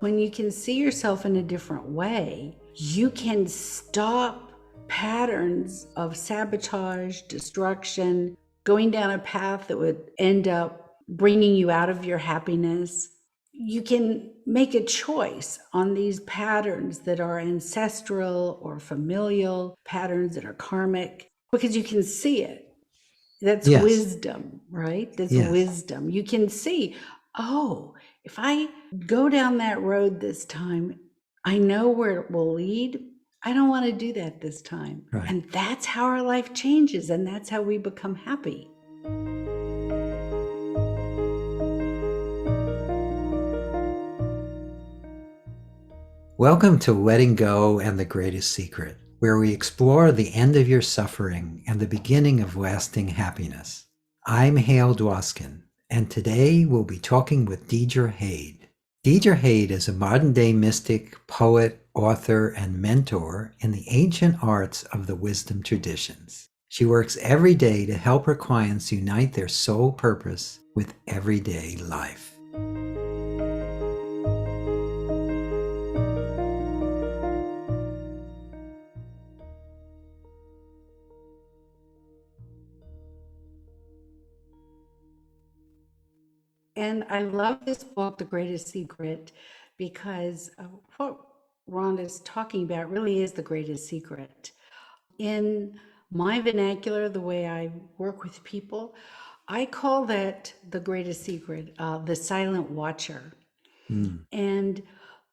When you can see yourself in a different way, you can stop patterns of sabotage, destruction, going down a path that would end up bringing you out of your happiness. You can make a choice on these patterns that are ancestral or familial, patterns that are karmic, because you can see it. That's Yes. wisdom, right? That's Yes. wisdom. You can see, oh, if I go down that road this time, I know where it will lead. I don't want to do that this time. Right. And that's how our life changes, and that's how we become happy. Welcome to Letting Go and the Greatest Secret, where we explore the end of your suffering and the beginning of lasting happiness. I'm Hale Dwoskin, and today we'll be talking with Deirdre Hade. Deirdre Hade is a modern-day mystic, poet, author, and mentor in the ancient arts of the wisdom traditions. She works every day to help her clients unite their soul purpose with everyday life. And I love this book, The Greatest Secret, because what Rhonda's talking about really is the greatest secret. In my vernacular, the way I work with people, I call that the greatest secret, the silent watcher. And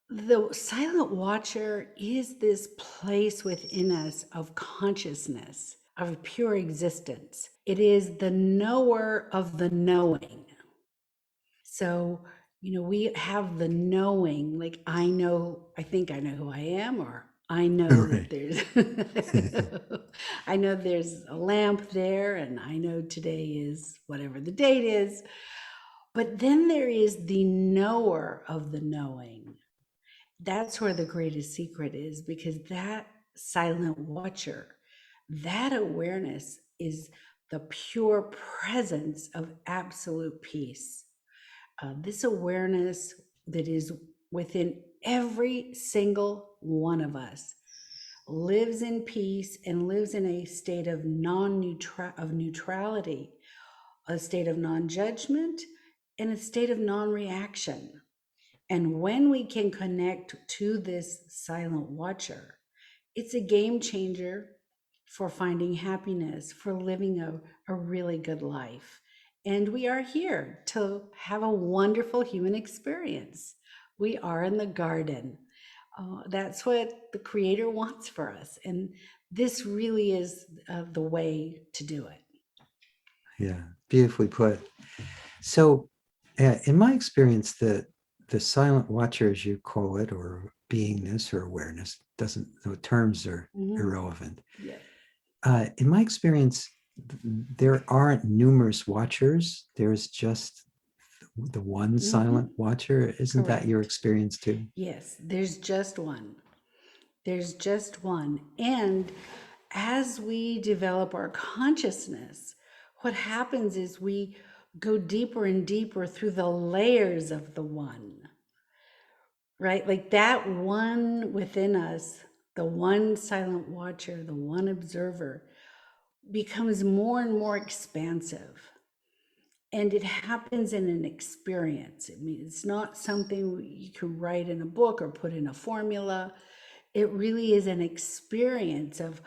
the silent watcher is this place within us of consciousness, of pure existence. It is the knower of the knowing. So, we have the knowing, like I think I know who I am, or I know that Right. I know there's a lamp there, and I know today is whatever the date is. But then there is the knower of the knowing. That's where the greatest secret is, because that silent watcher, that awareness is the pure presence of absolute peace. This awareness that is within every single one of us lives in peace and lives in a state of neutrality, a state of non-judgment, and a state of non-reaction. And when we can connect to this silent watcher, it's a game changer for finding happiness, for living a really good life. And we are here to have a wonderful human experience. We are in the garden. That's what the Creator wants for us. And this really is the way to do it. Yeah, beautifully put. So, in my experience, the silent watcher, as you call it, or beingness or awareness, doesn't the terms are irrelevant. Yeah. In my experience, there aren't numerous watchers. There's just the one silent watcher. Isn't that your Correct. experience too? Yes, there's just one. There's just one. And as we develop our consciousness, what happens is we go deeper and deeper through the layers of the one, right? Like that one within us, the one silent watcher, the one observer, becomes more and more expansive. And it happens in an experience. I mean, it's not something you can write in a book or put in a formula. It really is an experience of,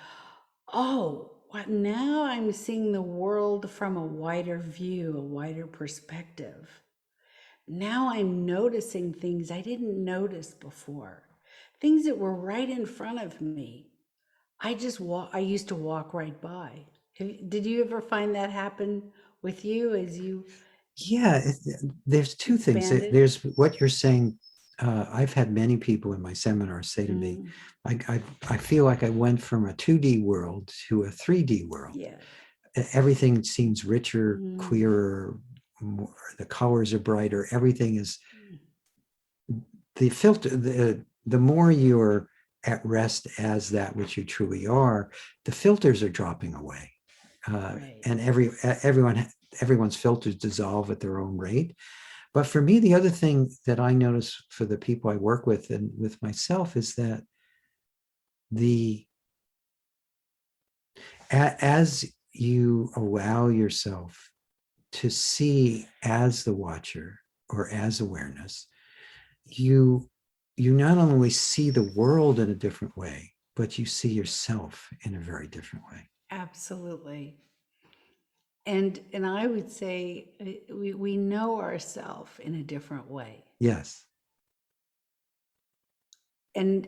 oh, what, now I'm seeing the world from a wider view, a wider perspective. Now I'm noticing things I didn't notice before, things that were right in front of me. I used to walk right by. Did you ever find that happen with you as you Yeah, there's two things. expanded? There's what you're saying. I've had many people in my seminars say to me, I feel like I went from a 2D world to a 3D world. Yeah. Everything seems richer, clearer, more, the colors are brighter. Everything is the filter. The more you're at rest as that which you truly are, the filters are dropping away, Right. and everyone's filters dissolve at their own rate. But for me, the other thing that I notice for the people I work with and with myself is that the as you allow yourself to see as the watcher or as awareness, you you not only see the world in a different way, but you see yourself in a very different way. Absolutely. And I would say we know ourselves in a different way. Yes. And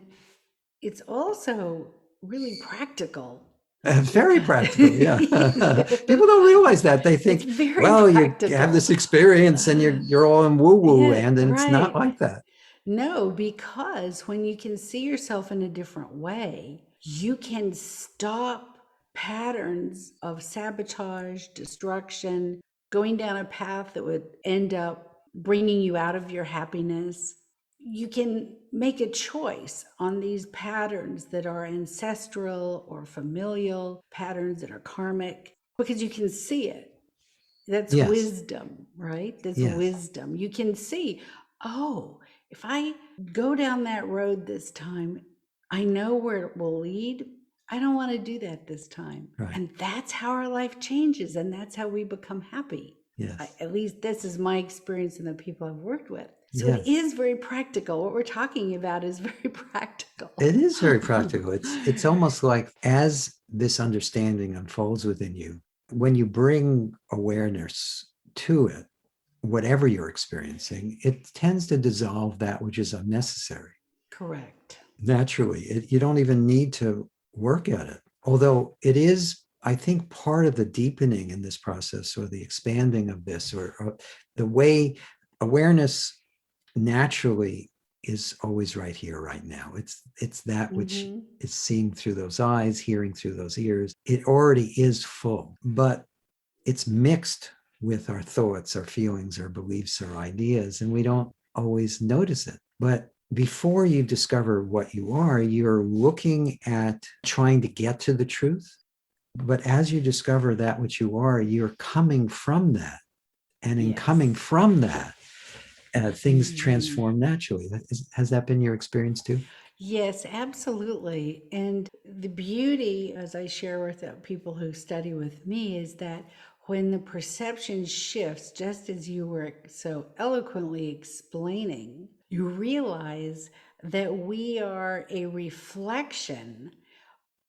it's also really practical Very practical, yeah. because People don't realize that. They it's think, very well, you have practical. this experience and you're all in woo-woo Yeah, land, and it's not right. like that. No, because when you can see yourself in a different way, you can stop patterns of sabotage, destruction, going down a path that would end up bringing you out of your happiness. You can make a choice on these patterns that are ancestral or familial, patterns that are karmic, because you can see it. That's Yes, wisdom, right? That's yes, wisdom. You can see, oh, if I go down that road this time, I know where it will lead. I don't want to do that this time. right. And that's how our life changes. And that's how we become happy. Yes, At least this is my experience and the people I've worked with. So it yes. is very practical. What we're talking about is very practical. It is very practical. It's almost like as this understanding unfolds within you, when you bring awareness to it, whatever you're experiencing, it tends to dissolve that which is unnecessary. Correct. Naturally. You don't even need to work at it. Although it is, I think, part of the deepening in this process or the expanding of this or the way awareness naturally is always right here, right now. It's that which Mm-hmm. is seeing through those eyes, hearing through those ears. It already is full, but it's mixed with our thoughts, our feelings, our beliefs, our ideas, and we don't always notice it. But before you discover what you are, you're looking at trying to get to the truth. But as you discover that which you are, you're coming from that. And in coming Yes. from that, things Mhm. transform naturally. Has that been your experience too? Yes, absolutely. And the beauty, as I share with people who study with me, is that when the perception shifts, just as you were so eloquently explaining, you realize that we are a reflection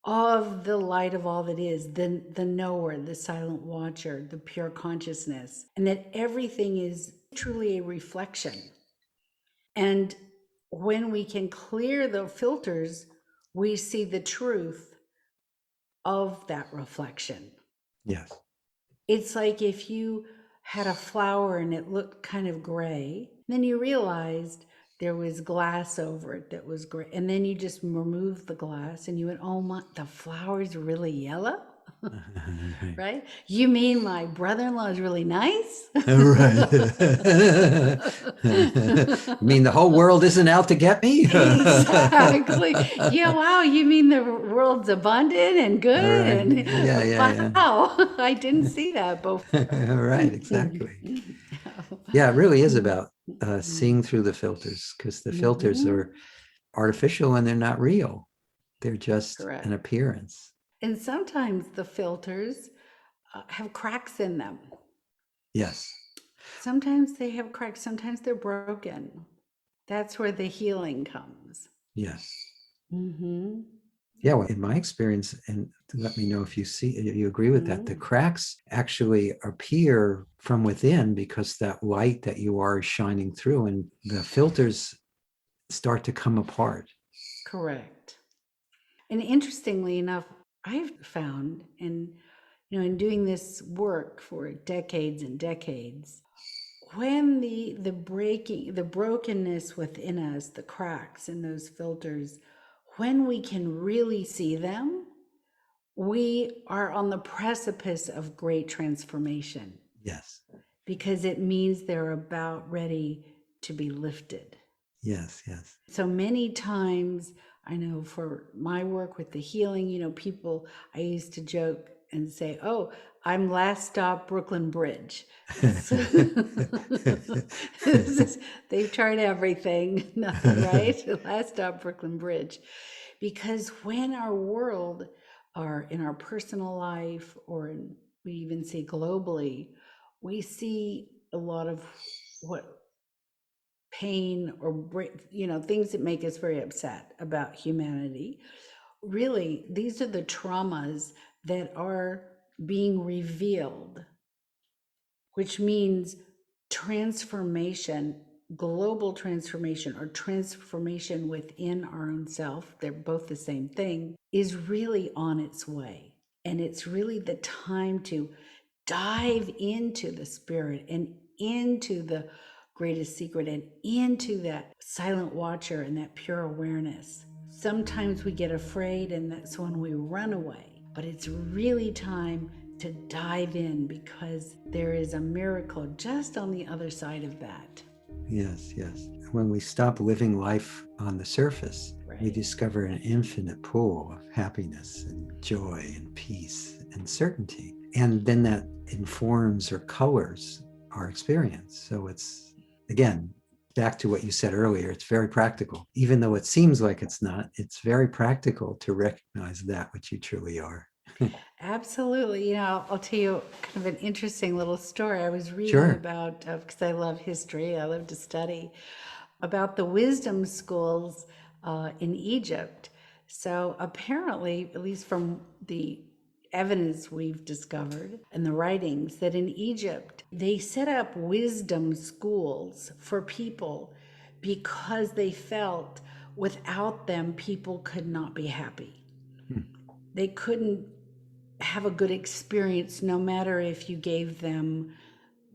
of the light of all that is, the knower, the silent watcher, the pure consciousness, and that everything is truly a reflection. And when we can clear the filters, we see the truth of that reflection. Yes. It's like if you had a flower and it looked kind of gray, then you realized there was glass over it that was gray. And then you just removed the glass and you went, oh my, the flower's really yellow. Right. Right? You mean my brother-in-law is really nice? Right. You mean the whole world isn't out to get me? Exactly. Yeah, wow, you mean the world's abundant and All good right. and Yeah, yeah, wow, I didn't see that before. yeah. Right, exactly. Yeah, it really is about seeing through the filters because the filters Mhm. are artificial and they're not real. They're just an Correct. appearance. And sometimes the filters have cracks in them. Yes. Sometimes they have cracks, sometimes they're broken. That's where the healing comes. Yes. Mm-hmm. Yeah, well, in my experience, and let me know if you agree with that. The Mm-hmm. cracks actually appear from within because that light that you are is shining through, and the filters start to come apart. Correct. And interestingly enough, I've found in doing this work for decades and decades, when the brokenness within us, the cracks in those filters, when we can really see them, we are on the precipice of great transformation Yes, because it means they're about ready to be lifted. yes, yes, So many times, I know for my work with the healing, people, I used to joke, and say, "Oh, I'm last stop Brooklyn Bridge." So, they've tried everything, nothing, right? Last stop Brooklyn Bridge. Because when our world, or in our personal life, or we even see globally, we see a lot of what pain or things that make us very upset about humanity. Really, these are the traumas that are being revealed, which means transformation, global transformation, or transformation within our own self, they're both the same thing, is really on its way. And it's really the time to dive into the spirit and into the greatest secret and into that silent watcher and that pure awareness. Sometimes we get afraid, and that's when we run away. But it's really time to dive in, because there is a miracle just on the other side of that. Yes, yes. When we stop living life on the surface, we Right. discover an infinite pool of happiness and joy and peace and certainty. And then that informs or colors our experience. So it's, again, back to what you said earlier, it's very practical. Even though it seems like it's not, it's very practical to recognize that which you truly are. Absolutely. I'll tell you kind of an interesting little story. I was reading Sure. about, because I love history, I love to study, about the wisdom schools in Egypt. So apparently, at least from the evidence we've discovered and the writings, that in Egypt, they set up wisdom schools for people because they felt without them, people could not be happy. They couldn't have a good experience, no matter if you gave them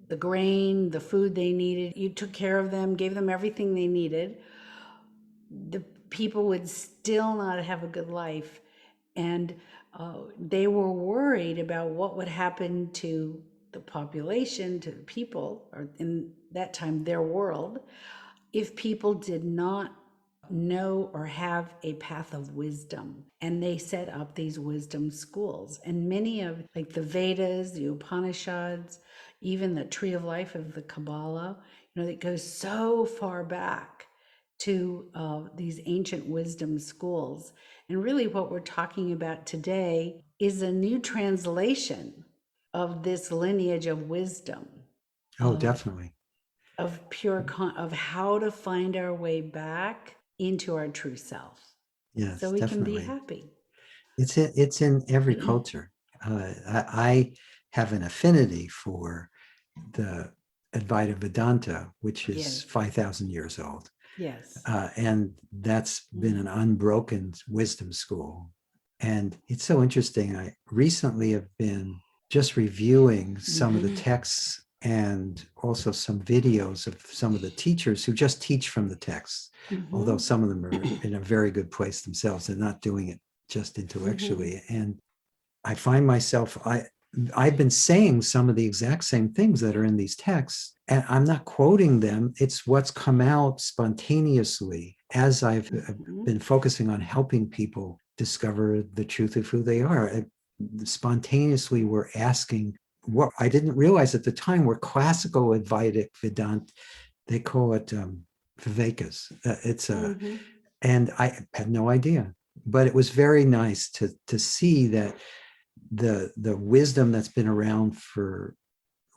the grain, the food they needed, you took care of them, gave them everything they needed. The people would still not have a good life. And they were worried about what would happen to the population, to the people, or in that time, their world, if people did not know or have a path of wisdom. And they set up these wisdom schools. And many of, like the Vedas, the Upanishads, even the Tree of Life of the Kabbalah, that goes so far back to these ancient wisdom schools. And really, what we're talking about today is a new translation of this lineage of wisdom, Oh, definitely. of of how to find our way back into our true self, so Yes, we can be definitely. happy. It's in every culture. I have an affinity for the Advaita Vedanta, which is Yes, 5,000 years old. yes. And that's been an unbroken wisdom school. And it's so interesting. I recently have been just reviewing some of the texts and also some videos of some of the teachers who just teach from the texts, although some of them are in a very good place themselves. They're not doing it just intellectually. And I find myself, I've been saying some of the exact same things that are in these texts, and I'm not quoting them. It's what's come out spontaneously as I've been focusing on helping people discover the truth of who they are. Spontaneously, we're asking what I didn't realize at the time were classical Advaita Vedanta. They call it Vivekas. It's a, and I had no idea, but it was very nice to see that the wisdom that's been around for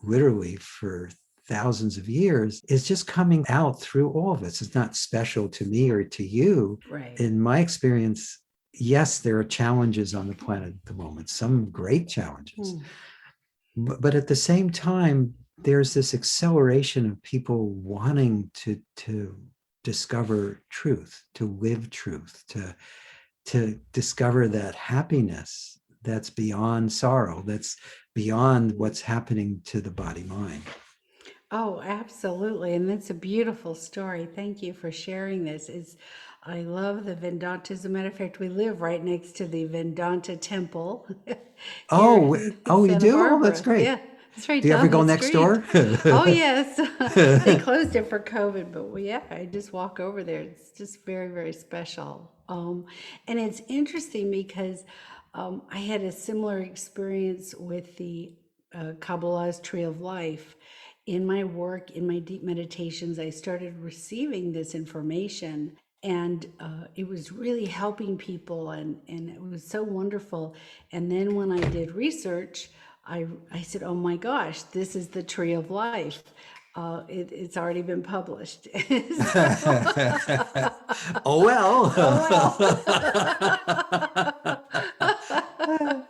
literally for thousands of years is just coming out through all of us. It's not special to me or to you. Right. In my experience, yes, there are challenges on the planet at the moment, some great challenges. But at the same time, there's this acceleration of people wanting to discover truth, to live truth, to discover that happiness that's beyond sorrow, that's beyond what's happening to the body mind. Oh, absolutely. And that's a beautiful story. Thank you for sharing this. I love the Vedanta. As a matter of fact, we live right next to the Vedanta temple here Oh, in oh, you Santa do? Oh, that's Barbara. great. Yeah, it's right Do you ever down go the next street. door? Oh, yes. They closed it for COVID, but yeah, I just walk over there. It's just very, very special. And it's interesting because I had a similar experience with the Kabbalah's Tree of Life. In my work, in my deep meditations, I started receiving this information, and it was really helping people, and it was so wonderful. And then when I did research, I said, oh my gosh, this is the Tree of Life. It's already been published. Oh well.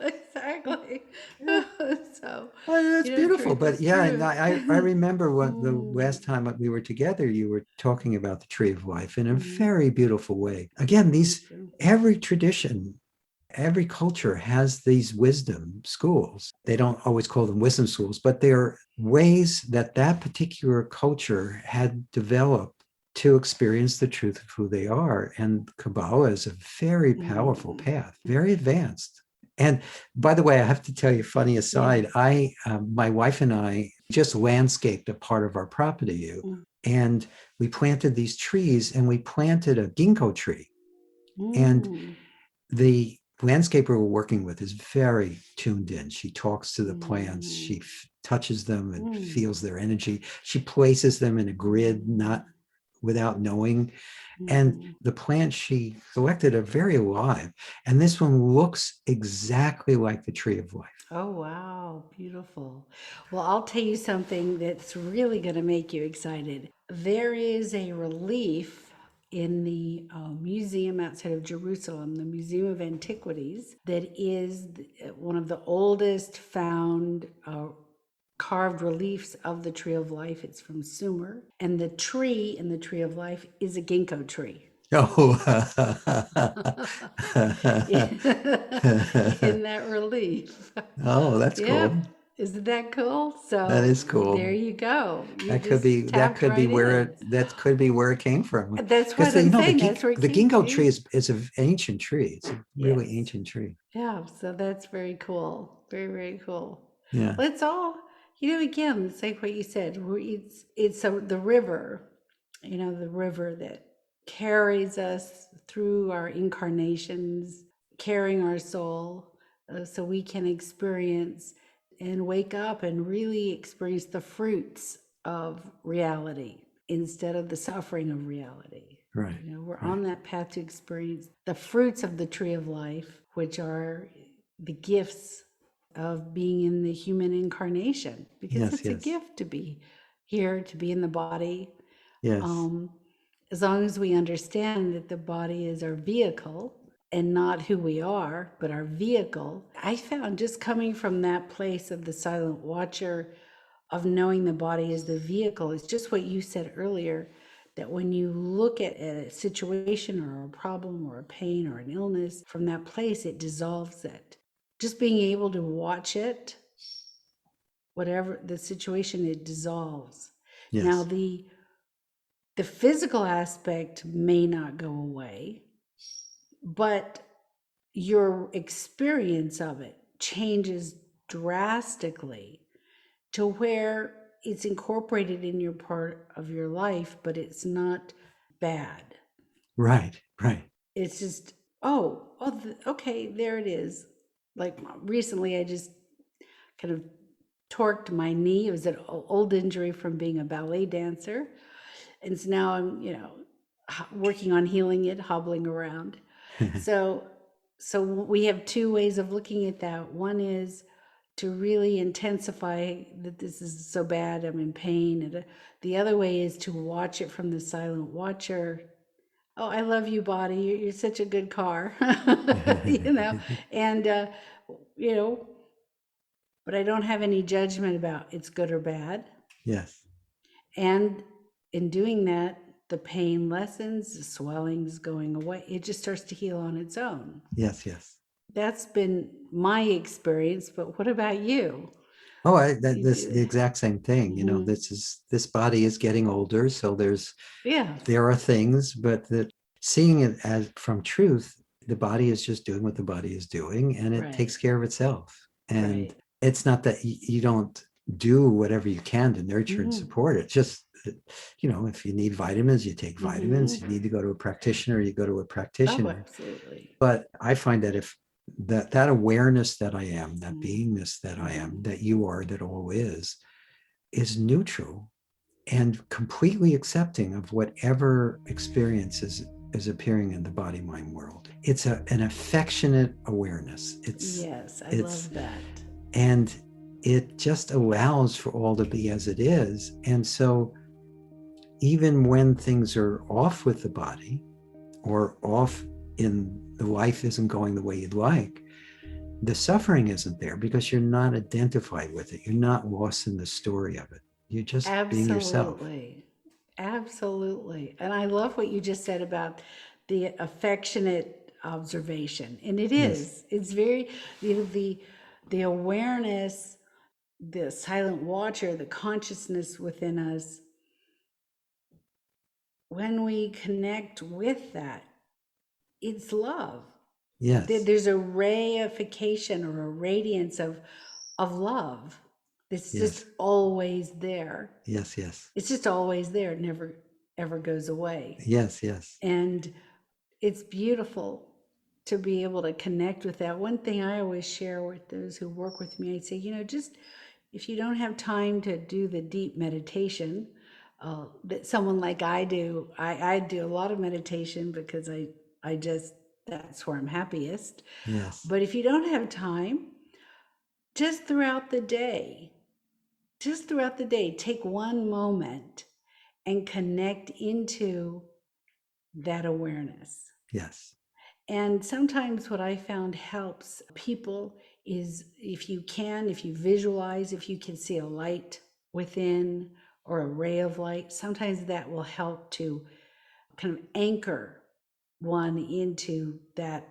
Exactly. So, Oh, that's beautiful. truth But is yeah, and truth. I remember what the Mm, last time that we were together, you were talking about the tree of life in a mm, very beautiful way. Again, these thank you. every tradition, every culture has these wisdom schools. They don't always call them wisdom schools, but they're ways that that particular culture had developed to experience the truth of who they are. And Kabbalah is a very powerful Mm, path, very advanced. And by the way, I have to tell you a funny yeah. aside. My wife and I just landscaped a part of our property, Mm, and we planted these trees, and we planted a ginkgo tree. And mm, the landscaper we're working with is very tuned in. She talks to the plants, she mm, touches them and mm, feels their energy. She places them in a grid, mm, not without knowing. And mhm. the plants she selected are very alive. And this one looks exactly like the tree of life. Oh, wow. Beautiful. Well, I'll tell you something that's really going to make you excited. There is a relief in the museum outside of Jerusalem, the Museum of Antiquities, that is one of the oldest found carved reliefs of the Tree of Life. It's from Sumer. And the tree in the Tree of Life is a ginkgo tree. Oh, in that relief. oh, that's Yep. cool. Isn't that cool? That So is there cool. you go. You That could just be tapped right in. that could be where it came from. That's Because what I'm the saying. That's where it the came. ginkgo tree See? is an ancient tree. It's a really Yes. ancient tree. Yeah. So that's very cool. Very, very cool. Yeah. Well, it's all, again, it's like what you said. The river, the river that carries us through our incarnations, carrying our soul, so we can experience and wake up and really experience the fruits of reality instead of the suffering of reality. Right. We're Right. on that path to experience the fruits of the tree of life, which are the gifts of being in the human incarnation, because Yes. it's a Yes. gift to be here, to be in the body. Yes. Um, as long as we understand that the body is our vehicle and not who we are, but our vehicle. I found, just coming from that place of the silent watcher, of knowing the body as the vehicle, is just what you said earlier, that when you look at a situation or a problem or a pain or an illness from that place, it dissolves it. Just being able to watch it, whatever the situation, it dissolves. Now, Yes. the physical aspect may not go away, but your experience of it changes drastically to where it's incorporated in your part of your life, but it's not bad. Right. Right. It's just, okay, there it is. Like recently, I just kind of torqued my knee. It was an old injury from being a ballet dancer. And so now I'm, working on healing it, hobbling around. So, so we have two ways of looking at that. One is to really intensify that this is so bad, I'm in pain. And the other way is to watch it from the silent watcher. Oh, I love you, body. You're such a good car, and you know, but I don't have any judgment about it's good or bad. Yes. And in doing that, the pain lessens, the swelling's going away. It just starts to heal on its own. Yes. Yes. That's been my experience, but what about you? Oh, You this the do. exact same thing. Hmm. This body is getting older, so Yeah, there are things, but that seeing it as from truth, the body is just doing what the body is doing, and it right, takes care of itself. And right. it's not that you don't do whatever you can to nurture and Hmm. support it. Just if you need vitamins, you take Hmm. vitamins. You need to go to a practitioner, you go to a Oh, practitioner. absolutely. But I find that if that awareness that I am, that Mm. beingness that I am, that you are, that all is neutral and completely accepting of whatever experience is appearing in the body mind world. It's an affectionate awareness. Yes, I It's love that. and it just allows for all to be as it is. And so even when things are off with the body or off in the life isn't going the way you'd like, the suffering isn't there because you're not identified with it. You're not lost in the story of it. You're just being yourself. Absolutely. Absolutely. And I love what you just said about the affectionate observation. And it Yes. is. It's very the awareness, the silent watcher, the consciousness within us, when we connect with that, it's love. Yes. There's a rayification or a radiance of love that's just Yes. always there. Yes. Yes. It's just always there. It never ever goes away. Yes. Yes. And it's beautiful to be able to connect with that. One thing I always share with those who work with me, I say, just if you don't have time to do the deep meditation, that someone like I do, I do a lot of meditation because I just, that's where I'm happiest. Yes. But if you don't have time, just throughout the day, take one moment and connect into that awareness. Yes. And sometimes what I found helps people is if you visualize, if you can see a light within or a ray of light, sometimes that will help to kind of anchor one into that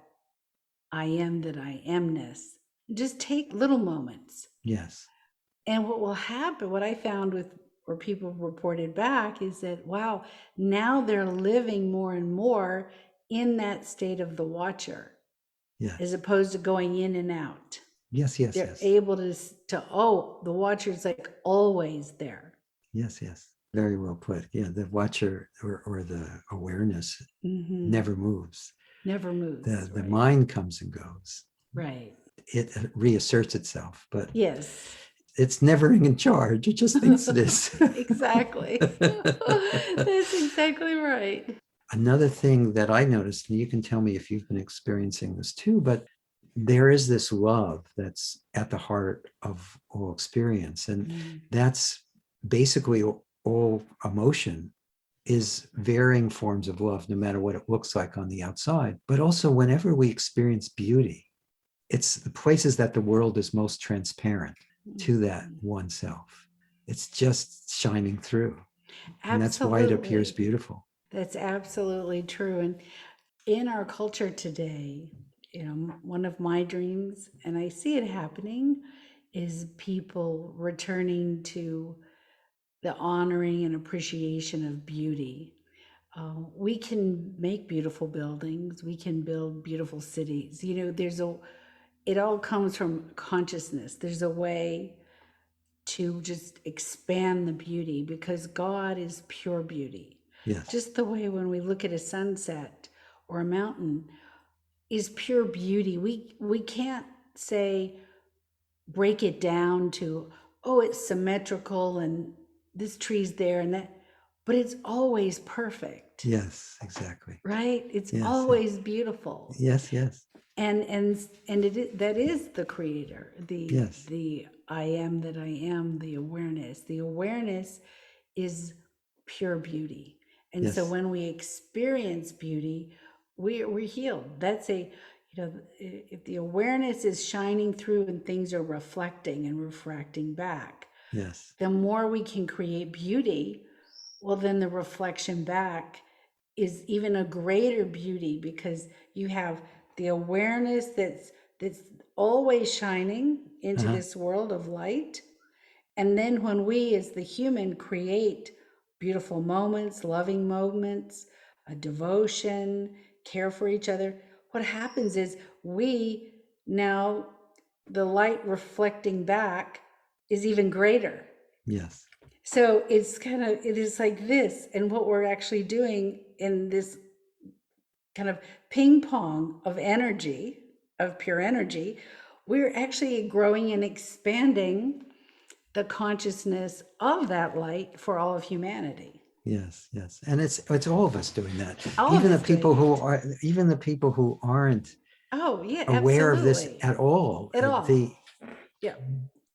I am that I amness. Just take little moments. Yes. And what will happen, what I found with where people reported back is that, wow, now they're living more and more in that state of the watcher as Yes. opposed to going in and out. Yes. Yes. They're Yes. able oh, the watcher's like always there. Yes. Yes. Very well put. Yeah. The watcher or the awareness Mm-hmm. never moves. Never moves, The right? mind comes and goes. Right. It reasserts itself, but Yes. it's never in charge. It just thinks it is. Exactly. That's exactly right. Another thing that I noticed, and you can tell me if you've been experiencing this too, but there is this love that's at the heart of all experience. And Mm. that's basically all emotion is varying forms of love, no matter what it looks like on the outside. But also, whenever we experience beauty, it's the places that the world is most transparent to that Mhm. oneself. It's just shining through. And that's why it appears Absolutely. beautiful. That's absolutely true. And in our culture today, one of my dreams, and I see it happening, is people returning to the honoring and appreciation of beauty. We can make beautiful buildings, we can build beautiful cities. It all comes from consciousness. There's a way to just expand the beauty because God is pure beauty. Yes. Just the way when we look at a sunset or a mountain is pure beauty. We can't say break it down to, oh, it's symmetrical and this tree's there and that, but it's always perfect, Yes, exactly. right? It's Yes. always beautiful. Yes, yes. That is the creator, Yes. the I am that I am, the awareness. The awareness is pure beauty. And so Yes. when we experience beauty, we're healed. That's if the awareness is shining through and things are reflecting and refracting back, Yes. the more we can create beauty, well, then the reflection back is even a greater beauty because you have the awareness that's always shining into Uh-huh. this world of light. And then when we as the human create beautiful moments, loving moments, a devotion, care for each other, what happens is we now, the light reflecting back is even greater. Yes. So it is like this. And what we're actually doing in this kind of ping pong of energy of pure energy, we're actually growing and expanding the consciousness of that light for all of humanity. Yes, yes. And it's all of us doing that. All of Even the us people doing who it. are even the people who aren't Oh, yeah, aware of this absolutely. at all. At all. The Yeah.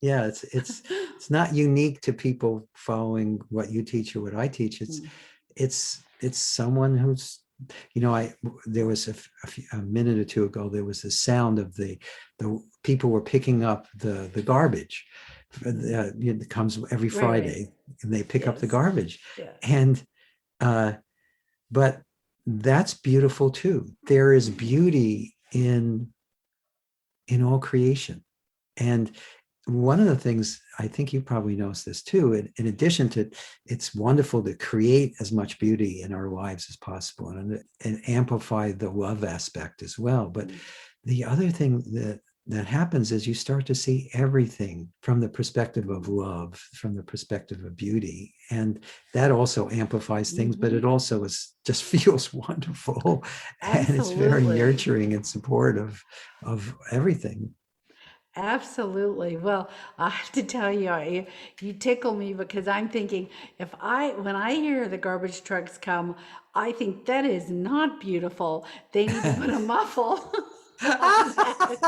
Yeah, it's not unique to people following what you teach or what I teach. Mm. It's someone who's, I there was a minute or two ago, there was the sound of the people were picking up the garbage. It comes every Right, right. Friday, and they pick up the Yes. garbage, Yes. and uh, but that's beautiful too. There is beauty in all creation, and one of the things I think you probably noticed this too, in addition to it's wonderful to create as much beauty in our lives as possible and amplify the love aspect as well. But Mm. the other thing that happens is you start to see everything from the perspective of Mm. love, from the perspective of beauty. And that also amplifies things, but Mm-hmm. it also just feels wonderful. And it's very Absolutely. nurturing and supportive of everything. Absolutely. Well, I have to tell you, you tickle me because I'm thinking when I hear the garbage trucks come, I think that is not beautiful. They need to put a muffle on that.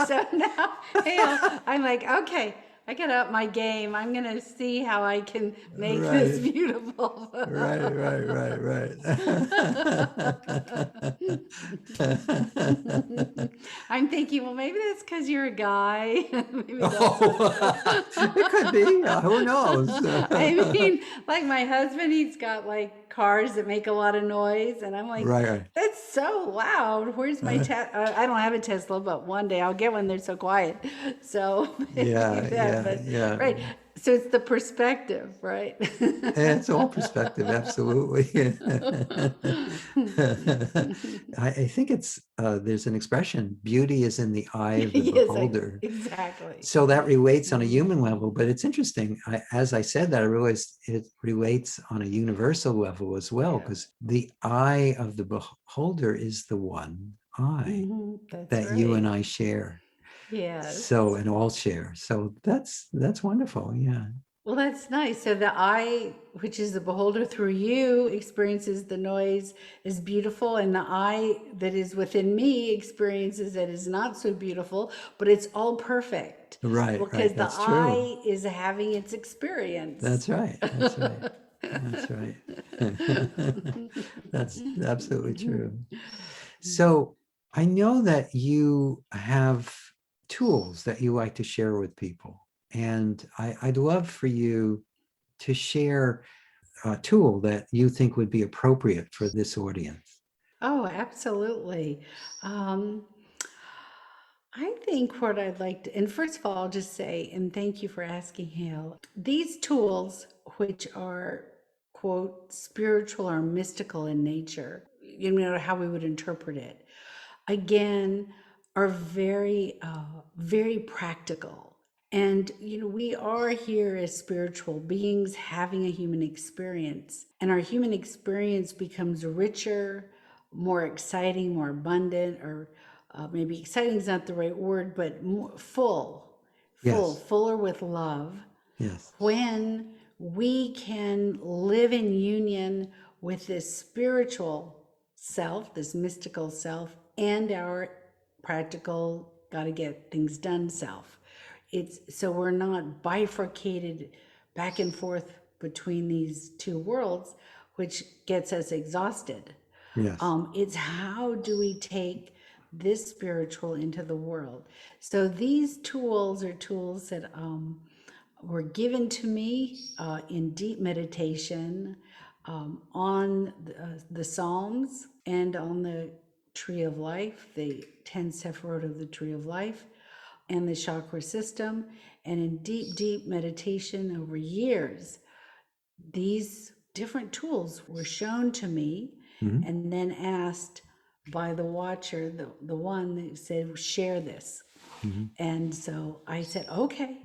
So now, Hale, I'm like, okay, I got to up my game. I'm going to see how I can make this Right. beautiful. Right. I'm thinking, well, maybe that's because you're a guy. Maybe that's what it is. Oh, it could be. Who knows? I mean, like my husband, he's got like cars that make a lot of noise, and I'm like, Right. that's so loud. Where's my I don't have a Tesla, but one day I'll get one. They're so quiet. So maybe that, but Yeah. right. So it's the perspective, right? It's all perspective, absolutely. I think there's an expression, beauty is in the eye of the Yes, beholder. exactly. So that relates on a Mhm. human level, but it's interesting. As I said that, I realized it relates on a universal level as well, Yeah. because the eye of the beholder is the one eye That's that you and right. I share. So, Yes. and all share. So that's wonderful. Yeah. Well, that's nice. So the eye, which is the beholder through you, experiences the noise is beautiful, and the eye that is within me experiences it is not so beautiful, but it's all perfect Right. because the That's true. eye is having its experience. That's right. That's right. That's absolutely true. So I know that you have tools that you like to share with people. And I'd love for you to share a tool that you think would be appropriate for this audience. Oh, absolutely. Um, I think what I'd like to, and first of all, I'll just say, and thank you for asking, Hale. These tools, which are, quote, spiritual or mystical in nature, you know, how we would interpret it, again, are very practical. And, you know, we are here as spiritual beings having a human experience, and our human experience becomes richer, more exciting, more abundant, or maybe exciting is not the right word, but more Yes. fuller with love Yes. when we can live in union with this spiritual self, this mystical self, and our practical, got to get things done self. It's so we're not bifurcated back and forth between these two worlds, which gets us exhausted. Yes. It's how do we take this spiritual into the world? So these tools are tools that were given to me in deep meditation on the Psalms and on the Tree of Life, the 10 Sephirot of the Tree of Life, and the chakra system. And in deep meditation over years, these different tools were shown to me Mhm. and then asked by the watcher, the one that said, share this. Mhm. And so I said, okay,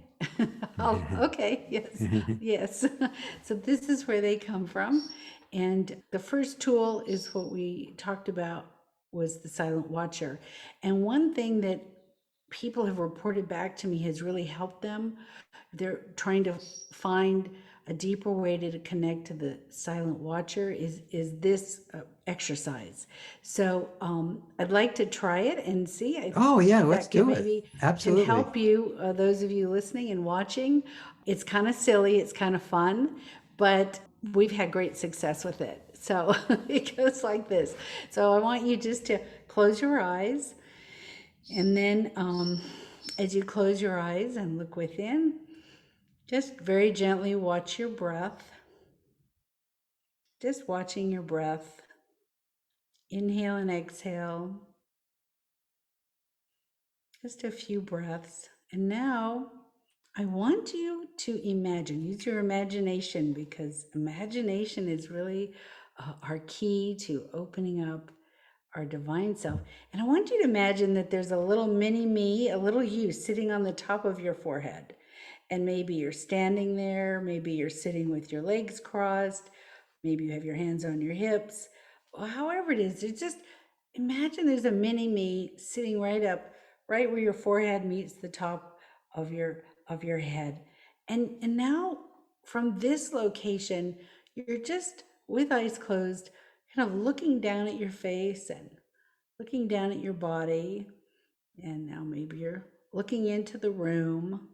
okay, yes, yes. So this is where they come from. And the first tool is what we talked about was the silent watcher. And one thing that people have reported back to me has really helped them. They're trying to find a deeper way to connect to the silent watcher is this exercise. So I'd like to try it and see if Oh, yeah, let's that can do it. maybe can Absolutely. help you, those of you listening and watching. It's kind of silly, it's kind of fun, but we've had great success with it. So it goes like this. So I want you just to close your eyes, and then as you close your eyes and look within, just very gently watch your breath. Just watching your breath. Inhale and exhale. Just a few breaths. And now I want you to imagine, use your imagination, because imagination is really our key to opening up our divine self. And I want you to imagine that there's a little mini me, a little you sitting on the top of your forehead. And maybe you're standing there, maybe you're sitting with your legs crossed, maybe you have your hands on your hips. Well, however it is, it's just imagine there's a mini me sitting right up, right where your forehead meets the top of your head. And now from this location, you're just with eyes closed, kind of looking down at your face and looking down at your body. And now maybe you're looking into the room.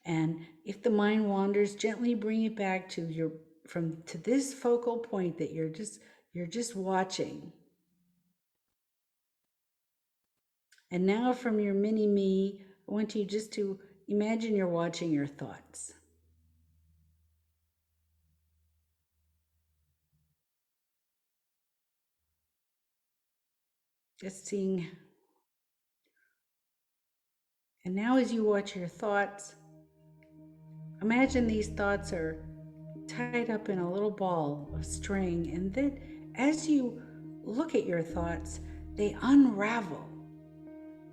And if the mind wanders, gently bring it back to your from to this focal point that you're just watching. And now from your mini me, I want you just to imagine you're watching your thoughts. Just seeing. And now as you watch your thoughts, imagine these thoughts are tied up in a little ball of string, and then as you look at your thoughts, they unravel.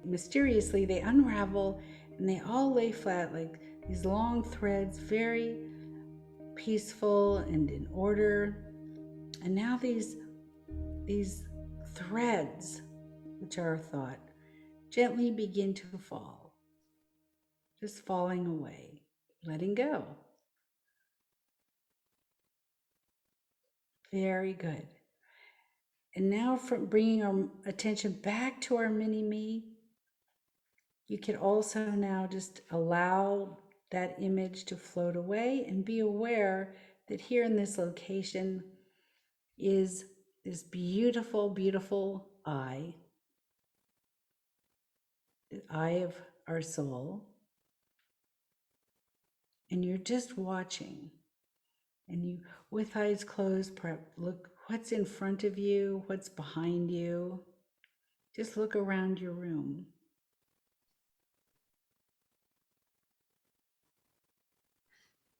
Mysteriously, they unravel and they all lay flat like these long threads, very peaceful and in order. And now these threads, which are a thought, gently begin to fall, just falling away, letting go. Very good. And now, from bringing our attention back to our mini me, you can also now just allow that image to float away and be aware that here in this location is this beautiful, beautiful eye, the eye of our soul. And you're just watching. And you, with eyes closed, look what's in front of you, what's behind you. Just look around your room.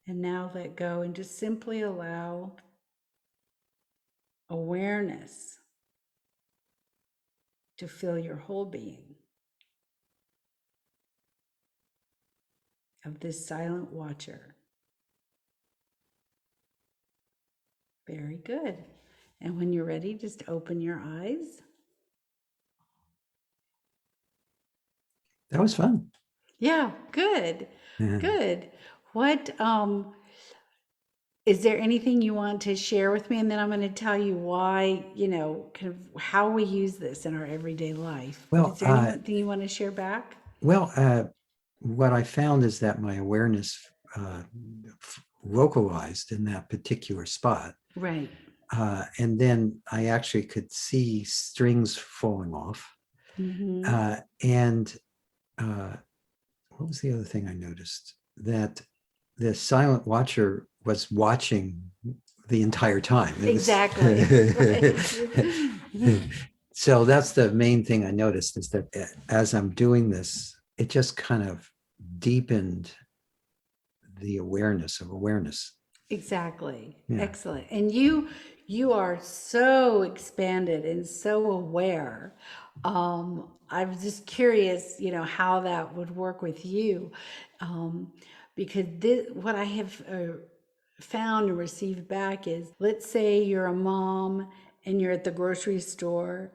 And now let go and just simply allow awareness to fill your whole being of this silent watcher. Very good. And when you're ready, just open your eyes. That was fun. Yeah, good. Yeah. Good. What is there anything you want to share with me? And then I'm going to tell you why, kind of how we use this in our everyday life. But Well, is there anything you want to share back? what I found is that my awareness localized in that particular spot. Right. And then I actually could see strings falling off. Mm-hmm. And what was the other thing I noticed? That the silent watcher was watching the entire time. Exactly. So that's the main thing I noticed, is that as I'm doing this, it just kind of deepened the awareness of awareness. Exactly. Yeah. Excellent. And you are so expanded and so aware. I was just curious, how that would work with you, because what I have found and received back is, let's say you're a mom and you're at the grocery store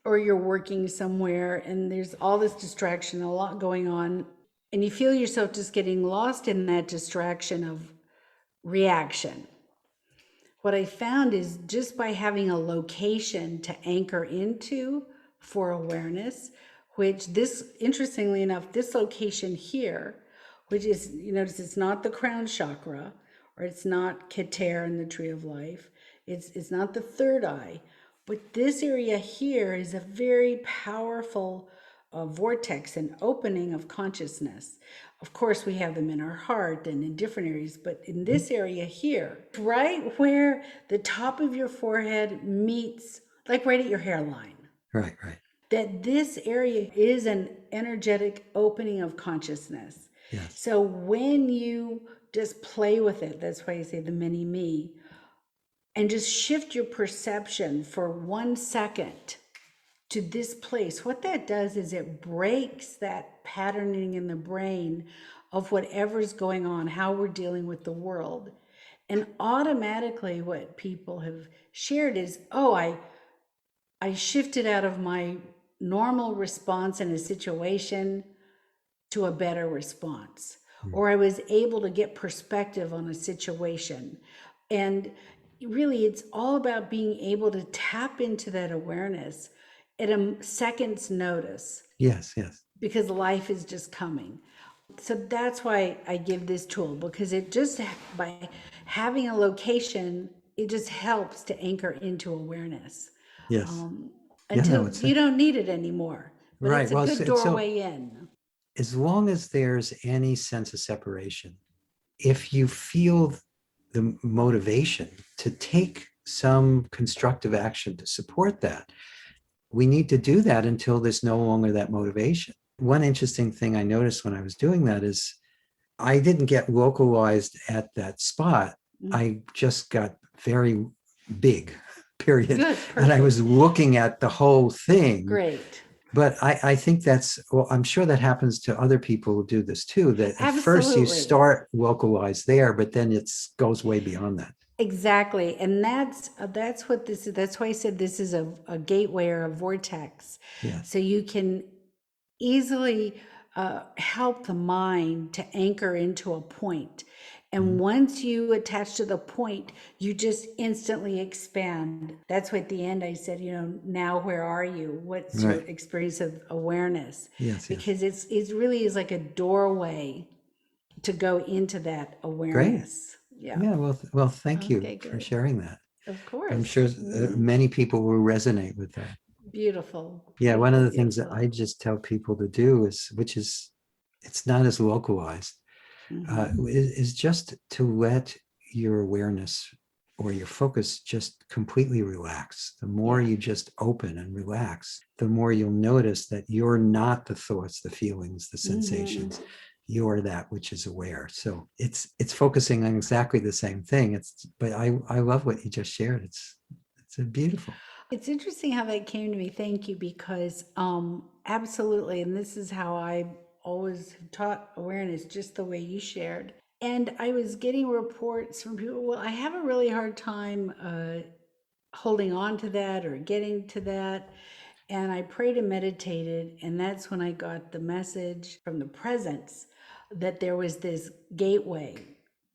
or you're working somewhere and there's all this distraction, a lot going on, and you feel yourself just getting lost in that distraction of reaction. What I found is just by having a location to anchor into for awareness, which this, interestingly enough, this location here, which is, you notice it's not the crown chakra, or it's not Keter in the tree of life, it's not the third eye, but this area here is a very powerful vortex and opening of consciousness. Of course, we have them in our heart and in different areas, but in this area here, right where the top of your forehead meets, like right at your hairline, Right, right. that this area is an energetic opening of consciousness. Yes. So when you just play with it, that's why you say the mini me, and just shift your perception for 1 second to this place, what that does is it breaks that patterning in the brain of whatever's going on, how we're dealing with the world. And automatically what people have shared is, oh, I shifted out of my normal response in a situation to a better response, or I was able to get perspective on a situation. And really, it's all about being able to tap into that awareness at a second's notice, Yes, yes. because life is just coming. So that's why I give this tool, because it just, by having a location, it just helps to anchor into awareness. Yes. Yeah, no, Until it's you don't need it anymore, but right. it's a Well, good it's so doorway in. as long as there's any sense of separation, if you feel the motivation to take some constructive action to support that, we need to do that until there's no longer that motivation. One interesting thing I noticed when I was doing that is I didn't get localized at that spot. I just got very big, period. Good, And I was perfect. looking at the whole thing. Great. But I think that's, well, I'm sure that happens to other people who do this too, that at first you Absolutely. start localized there, but then it goes way beyond that. Exactly. And that's what this is. That's why I said this is a gateway or a vortex. Yeah. So you can easily help the mind to anchor into a point. And once you attach to the point, you just instantly expand. That's why at the end I said, now where are you? What's your Right. experience of awareness? Yes, yes. Because it really is like a doorway to go into that Great. awareness. Yeah. Yeah. Well, thank you Okay, for good. sharing that. Of course. I'm sure many people will resonate with that. Beautiful. Yeah. One of Beautiful, the things that I beautiful. just tell people to do is, which is, it's not as localized, is just to let your awareness or your focus just completely relax. The more Yeah. you just open and relax, the more you'll notice that you're not the thoughts, the feelings, the sensations. You're that which is aware. So it's focusing on exactly the same thing. But I love what you just shared. It's a beautiful. It's interesting how that came to me. Thank you, because absolutely, and this is how I always have taught awareness, just the way you shared. And I was getting reports from people, well, I have a really hard time holding on to that or getting to that. And I prayed and meditated, and that's when I got the message from the presence that there was this gateway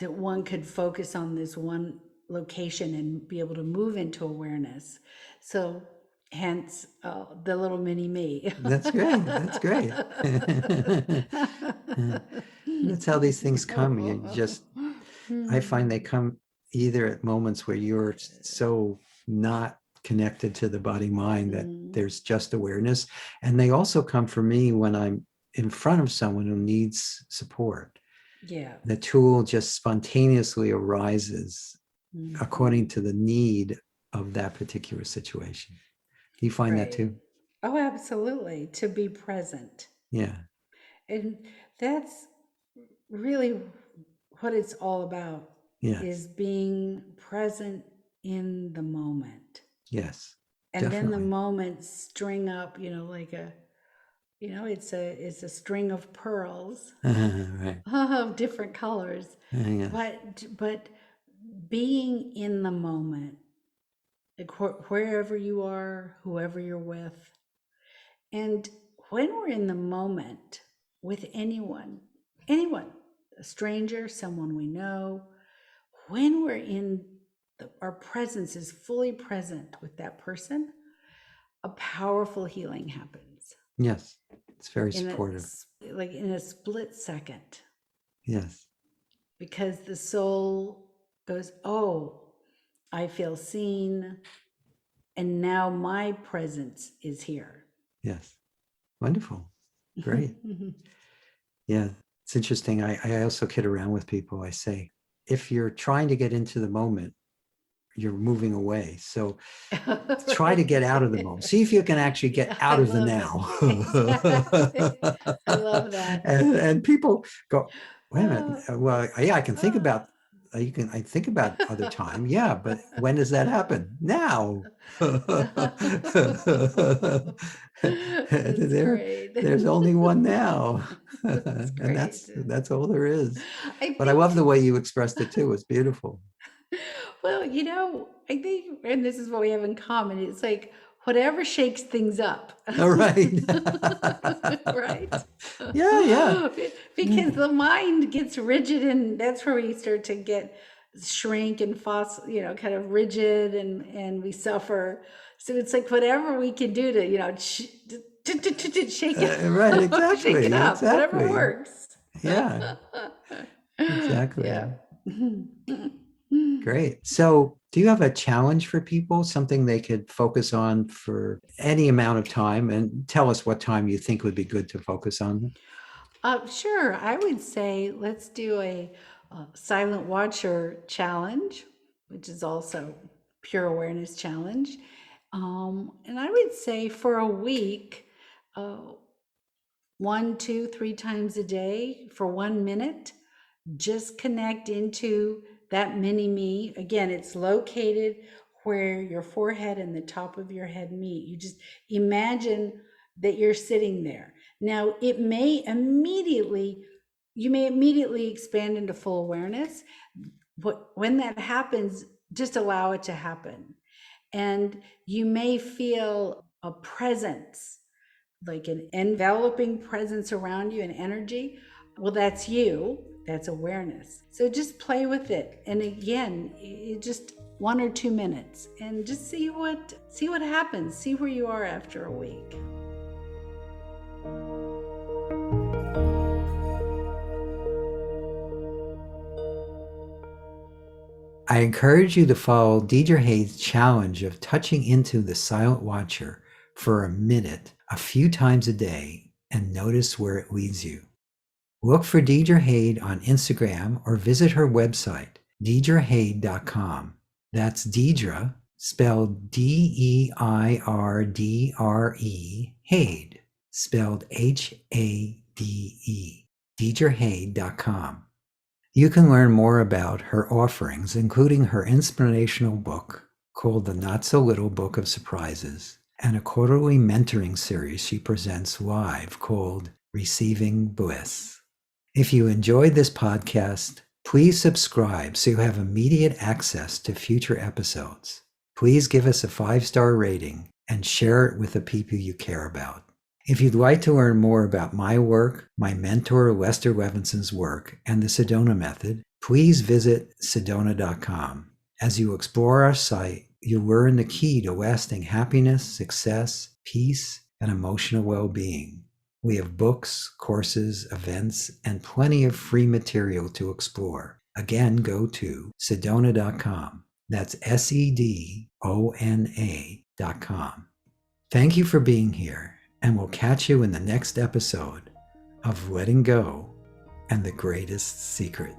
that one could focus on this one location and be able to move into awareness. So, hence the little mini me. That's great. That's great. That's how these things come. I find they come either at moments where you're so not connected to the body mind that there's just awareness. And they also come for me when I'm in front of someone who needs support. Yeah. The tool just spontaneously arises according to the need of that particular situation. Do you find that too? Oh, absolutely. To be present. Yeah. And that's really what it's all about, Yes. is being present in the moment. Yes. And then the Definitely. moments string up, like it's a string of pearls Right. of different colors. Yes. But being in the moment, like wherever you are, whoever you're with. And when we're in the moment with anyone, a stranger, someone we know, when we're our presence is fully present with that person, a powerful healing happens. Yes. It's very In supportive. like in a split second. Yes. Because the soul goes, oh, I feel seen, and now my presence is here. Yes. Wonderful. Great. Yeah. It's interesting. I also kid around with people. I say, if you're trying to get into the moment, you're moving away. So try to get out of the moment. See if you can actually get out I of the love now. Exactly. I love that. And people go, wait a minute. Uh, Well, yeah, I can think uh. about I think about other time. Yeah, but when does that happen? Now. That's great. There's only one now. That's And great. that's all there is. I But I think love the way you expressed it too. It's beautiful. Well, I think, and this is what we have in common, it's like whatever shakes things up. All right. Right? Yeah, yeah. Because the mind gets rigid, and that's where we start to get shrink and kind of rigid, and we suffer. So it's like whatever we can do to, shake it, Right, shake it exactly. up, whatever Exactly. works. Yeah, Yeah. exactly. Great. So, do you have a challenge for people, something they could focus on for any amount of time? And tell us what time you think would be good to focus on. Sure. I would say let's do a silent watcher challenge, which is also pure awareness challenge. And I would say for a week, uh, 1, 2, 3 times a day for 1 minute, just connect into that mini me. Again, it's located where your forehead and the top of your head meet. You just imagine that you're sitting there. Now, you may immediately expand into full awareness. But when that happens, just allow it to happen. And you may feel a presence, like an enveloping presence around you, an energy. Well, that's you, that's awareness. So just play with it. And again, just 1 or 2 minutes, and just see what happens. See where you are after a week. I encourage you to follow Deirdre Hade's challenge of touching into the silent watcher for a minute, a few times a day, and notice where it leads you. Look for Deirdre Hade on Instagram or visit her website, deirdrehade.com. That's Deirdre, spelled Deirdre, Hade, spelled Hade, deirdrehade.com. You can learn more about her offerings, including her inspirational book called The Not So Little Book of Surprises, and a quarterly mentoring series she presents live called Receiving Bliss. If you enjoyed this podcast, please subscribe so you have immediate access to future episodes. Please give us a 5-star rating and share it with the people you care about. If you'd like to learn more about my work, my mentor Lester Levinson's work, and the Sedona Method, please visit sedona.com. As you explore our site, you'll learn the key to lasting happiness, success, peace, and emotional well-being. We have books, courses, events, and plenty of free material to explore. Again, go to sedona.com. That's sedona.com. Thank you for being here. And we'll catch you in the next episode of Letting Go and the Greatest Secret.